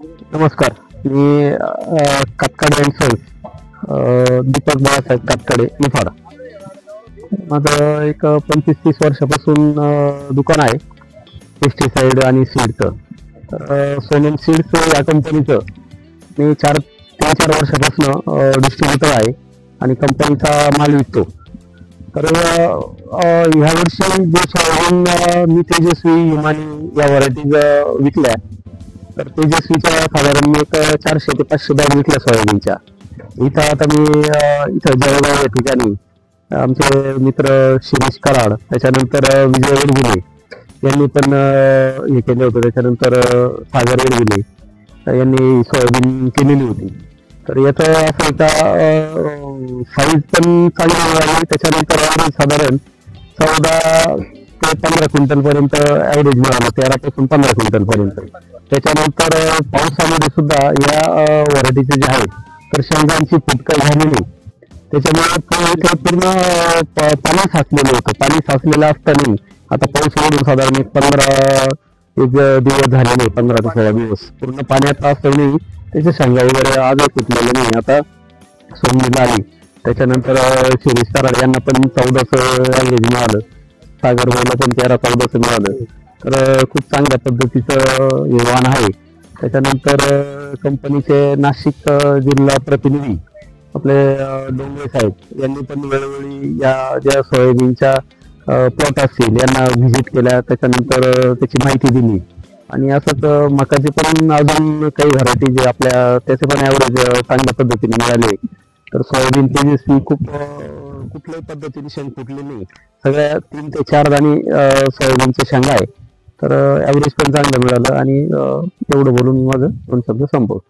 नमस्कार. मी Katkade and sons, Deepak Balasaheb Katkade, Niphad. माझं एक 25-30 वर्षापासून दुकान आहे पेस्टिसाइड आणि सीडचं. तर सोनम सीड्स या कंपनीचं मी 3-4 वर्षापासून डिस्ट्रीब्युटर आहे आणि कंपनीचा माल विकतो. तर ह्या वर्षी जे सोयाबीन मी तेजस्वी, हिमानी या व्हरायटीज विकल्या. तर तेजस्वीच्या साधारण मी एक 400 ते 500 बॅग विकल्या सोयाबीनच्या. इथं आता मी इथं जळगाव या ठिकाणी आमचे मित्र शिरीष कराड, त्याच्यानंतर विजय वडगुले यांनी पण हे केलं होतं. त्याच्यानंतर सागर वडगुले यांनी सोयाबीन केलेली होती. तर याचं असं एका साईज पण चांगली मिळाली. त्याच्यानंतर साधारण 14 ते 15 क्विंटल पर्यंत ऍव्हरेज मिळालं, 13 पासून 15 क्विंटल पर्यंत. त्याच्यानंतर पावसामध्ये सुद्धा या व्हरायटीचे जे आहेत तर शेंगांची फुटका झाली नाही. त्याच्यामुळे पूर्ण पाणी साचलेलं होतं. पाणी साचलेलं असताना आता पाऊस पडून साधारण एक दिवस झाले नाही, 15 ते 16 दिवस पूर्ण पाण्यात असताना त्याच्या शेंगा वगैरे आजही फुटलेले नाही. आता सोमनीला आली. त्याच्यानंतर शिरीष कराड यांना पण 14चं ऍव्हरेज मिळालं, सागर भाऊला पण 13-14चं मिळालं. तर खूप चांगल्या पद्धतीचं हे वाण आहे. त्याच्यानंतर कंपनीचे नाशिक जिल्हा प्रतिनिधी आपले डोंगरे साहेब यांनी पण वेळोवेळी या ज्या सोयाबीनच्या प्लॉट असतील यांना व्हिजिट केल्या, त्याच्यानंतर त्याची माहिती दिली. आणि असंच मकाचे पण अजून काही व्हरायटी जे आपल्या त्याचे पण ऍव्हरेज चांगल्या पद्धतीने मिळाले. तर सोयाबीन तेजस्वी खूप कुठल्याही पद्धतीने शेंग फुटली नाही. सगळ्या 3 ते 4 दाणी सोयाबीनच्या शेंगा आहे. तर ऍव्हरेज पण चांगलं मिळालं. आणि एवढं बोलून माझं 2 शब्द संपवतो.